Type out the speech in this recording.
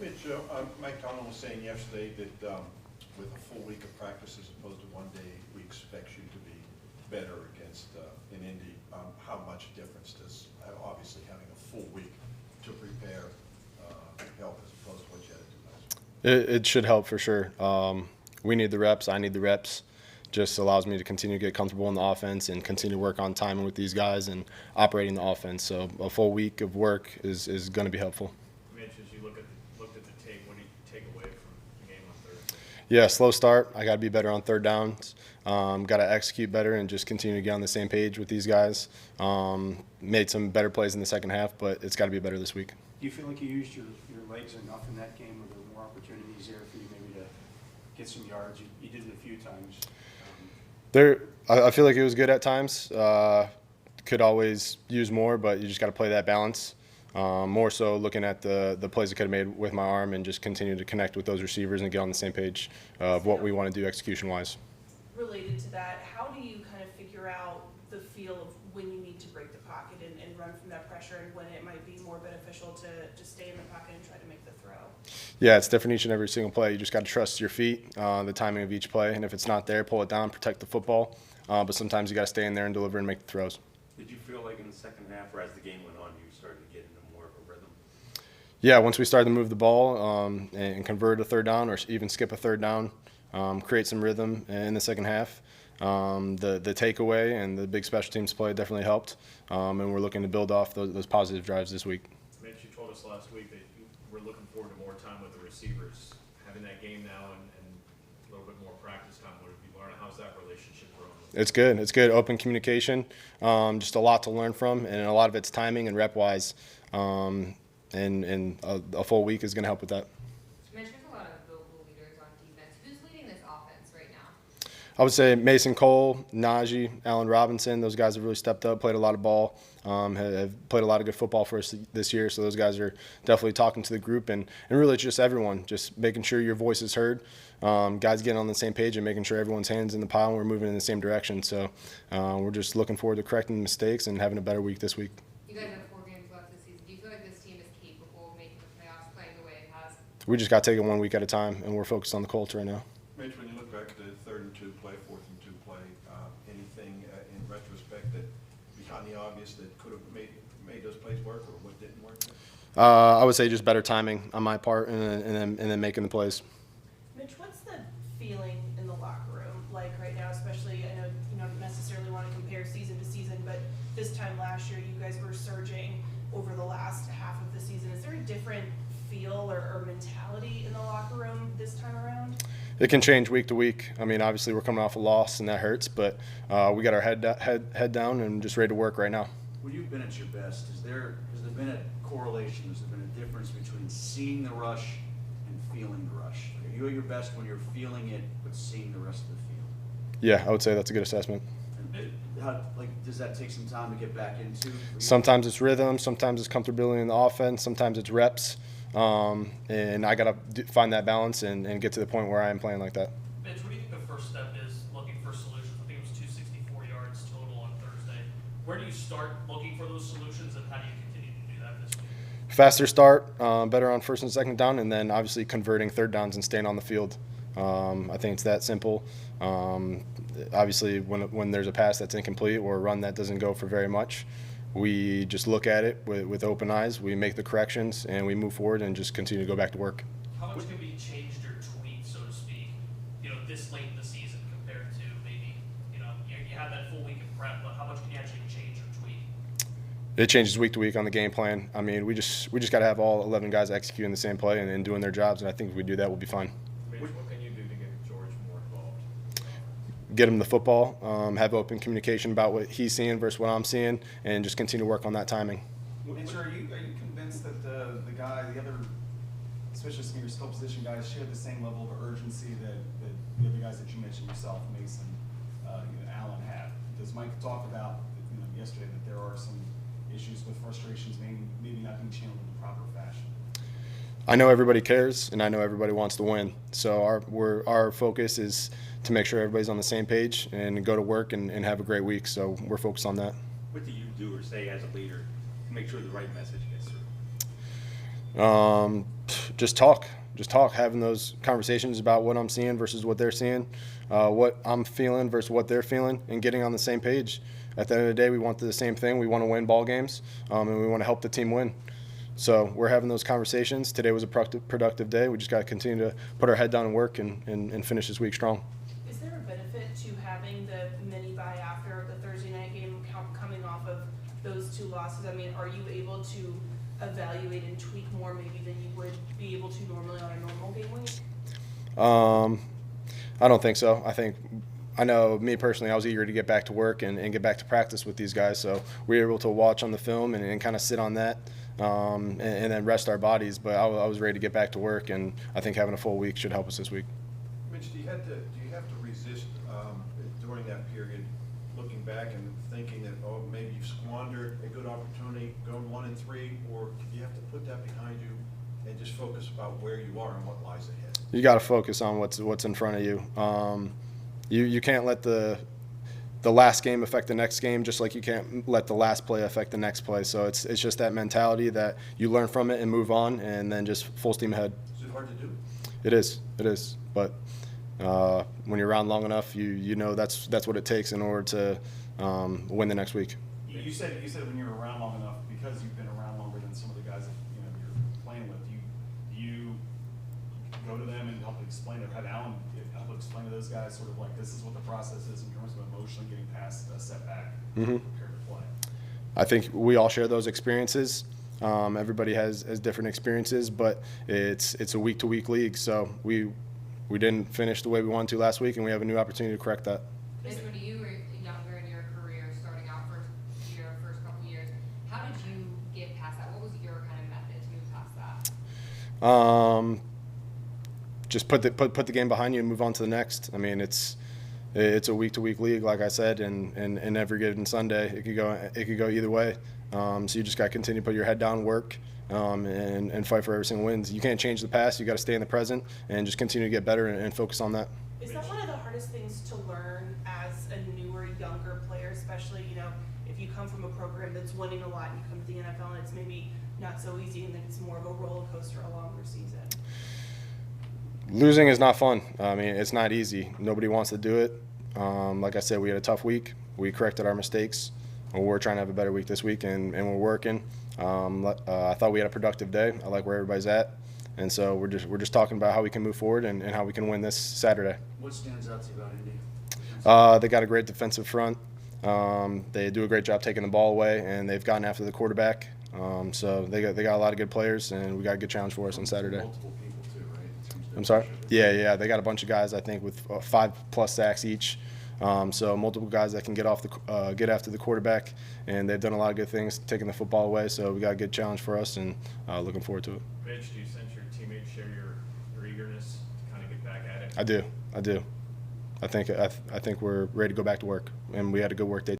Mitch, Mike Tomlin was saying yesterday that with a full week of practice as opposed to 1 day, we expect you to be better against in Indy. How much difference does obviously having a full week to prepare help as opposed to what you had to do last week? It should help for sure. We need the reps. I need the reps. Just allows me to continue to get comfortable in the offense and continue to work on timing with these guys and operating the offense. So a full week of work is going to be helpful. Mitch, as you looked at the tape, what do you take away from the game on Thursday? Yeah, slow start. I got to be better on third downs. Got to execute better and just continue to get on the same page with these guys. Made some better plays in the second half, but it's got to be better this week. Do you feel like you used your legs enough in that game? Were there more opportunities there for you maybe to get some yards? You did it a few times. I feel like it was good at times. Could always use more, but you just got to play that balance. More so looking at the plays I could have made with my arm and just continue to connect with those receivers and get on the same page of what we want to do execution-wise. Related to that, how do you kind of figure out the feel of when you need to break the pocket and run from that pressure and when it might be more beneficial to stay in the pocket and try to make the throw? Yeah, it's different each and every single play. You just got to trust your feet, the timing of each play, and if it's not there, pull it down, protect the football. But sometimes you got to stay in there and deliver and make the throws. Did you feel like in the second half or as the game went on, you started to get into more of a rhythm? Yeah, once we started to move the ball and convert a third down or even skip a third down, create some rhythm in the second half. The takeaway and the big special teams play definitely helped, and we're looking to build off those positive drives this week. Mitch, you told us last week that you were looking forward to more time with the receivers. Having that game now and a little bit more practice time, what have you learned? How's that relationship growing? It's good. It's good. Open communication. Just a lot to learn from, and a lot of it's timing and rep-wise. And a full week is going to help with that. Mitch, there's a lot of vocal leaders on defense. Who's leading this offense right now? I would say Mason Cole, Najee, Allen Robinson. Those guys have really stepped up, played a lot of ball, have played a lot of good football for us this year. So those guys are definitely talking to the group and really just everyone, just making sure your voice is heard. Guys getting on the same page and making sure everyone's hands in the pile and we're moving in the same direction. So we're just looking forward to correcting the mistakes and having a better week this week. You guys have 4 games left this season. Do you feel like this team is capable of making the playoffs playing the way it has? We just got to take it 1 week at a time, and we're focused on the Colts right now. Mitch, when you look back at the 3rd and 2 play, 4th and 2 play, anything in retrospect that beyond the obvious that could have made those plays work or what didn't work? I would say just better timing on my part and then making the plays. Mitch, what's the feeling in the locker room like right now? Especially, I know you don't necessarily want to compare season to season, but this time last year you guys were surging over the last half of the season. Is there a different feel or mentality in the locker room this time around? It can change week to week. I mean, obviously we're coming off a loss and that hurts, but we got our head down and just ready to work right now. When you've been at your best, has there been a correlation? Has there been a difference between seeing the rush and feeling the rush? Are you at your best when you're feeling it but seeing the rest of the field? Yeah, I would say that's a good assessment. And does that take some time to get back into? Sometimes it's rhythm, sometimes it's comfortability in the offense, sometimes it's reps, and I got to find that balance and get to the point where I am playing like that. Mitch, what do you think the first step is looking for solutions? I think it was 264 yards total on Thursday. Where do you start looking for those solutions, and how do you continue to do that this week? Faster start, better on first and second down, and then obviously converting third downs and staying on the field. I think it's that simple. Obviously, when there's a pass that's incomplete or a run that doesn't go for very much, we just look at it with open eyes. We make the corrections, and we move forward and just continue to go back to work. How much can be changed or tweaked, so to speak, this late in the season compared to maybe, you had that full week of prep, but how much can you actually change or tweak? It changes week to week on the game plan. I mean, we just got to have all 11 guys executing the same play and doing their jobs, and I think if we do that, we'll be fine. Mitch, what can you do to get George more involved? Get him the football, have open communication about what he's seeing versus what I'm seeing, and just continue to work on that timing. Mitch, are you convinced that the other, especially some of your skill position guys, share the same level of urgency that the other guys that you mentioned yourself, Mason, Allen had? Does Mike talk about yesterday that there are some issues with frustrations maybe not being channeled in the proper fashion? I know everybody cares, and I know everybody wants to win. So our focus is to make sure everybody's on the same page and go to work and have a great week. So we're focused on that. What do you do or say as a leader to make sure the right message gets through? just talk, having those conversations about what I'm seeing versus what they're seeing, what I'm feeling versus what they're feeling, and getting on the same page. At the end of the day, we want the same thing. We want to win ball games, and we want to help the team win. So we're having those conversations. Today was a productive day. We just got to continue to put our head down and work and finish this week strong. Is there a benefit to having the mini bye after the Thursday night game coming off of those two losses? I mean, are you able to evaluate and tweak more maybe than you would be able to normally on a normal game week? I don't think so. I know me personally, I was eager to get back to work and get back to practice with these guys. So we were able to watch on the film and kind of sit on that and then rest our bodies. But I was ready to get back to work, and I think having a full week should help us this week. Mitch, do you have to resist during that period, looking back and thinking that, oh, maybe you've squandered a good opportunity going 1-3, or do you have to put that behind you and just focus about where you are and what lies ahead? You got to focus on what's in front of you. You can't let the last game affect the next game, just like you can't let the last play affect the next play. So it's just that mentality that you learn from it and move on, and then just full steam ahead. Is it hard to do? It is. But when you're around long enough, you know that's what it takes in order to win the next week. You said when you're around long enough, because you've been around longer than some of the guys that you're playing with. Do you go to them and help explain it? Have Alan help explain to those guys sort of like, this is what the process is in terms of emotionally getting past a setback, prepared to play? I think we all share those experiences. Everybody has different experiences, but it's a week-to-week league. So we didn't finish the way we wanted to last week, and we have a new opportunity to correct that. Mitch, when you were younger in your career, starting out first couple years, how did you get past that? What was your kind of method to move past that? Just put the game behind you and move on to the next. I mean, it's a week-to-week league, like I said, and every given Sunday it could go either way. So you just got to continue to put your head down, work, and fight for every single win. You can't change the past. You got to stay in the present and just continue to get better and focus on that. Is that one of the hardest things to learn as a newer, younger player, especially, if you come from a program that's winning a lot and you come to the NFL and it's maybe not so easy and then it's more of a roller coaster, a longer season? Losing is not fun. I mean, it's not easy. Nobody wants to do it. Like I said, we had a tough week. We corrected our mistakes. We're trying to have a better week this week, and we're working. I thought we had a productive day. I like where everybody's at, and so we're just talking about how we can move forward and how we can win this Saturday. What stands out to you about Indy? They got a great defensive front. They do a great job taking the ball away, and they've gotten after the quarterback. So they got a lot of good players, and we got a good challenge for us on Saturday. Multiple people too, right? In terms of I'm sorry? pressure. Yeah. They got a bunch of guys, I think, with 5+ sacks each. So multiple guys that can get after the quarterback, and they've done a lot of good things, taking the football away. So we got a good challenge for us, and looking forward to it. Mitch, do you sense your teammates share your eagerness to kind of get back at it? I do. I think we're ready to go back to work, and we had a good work day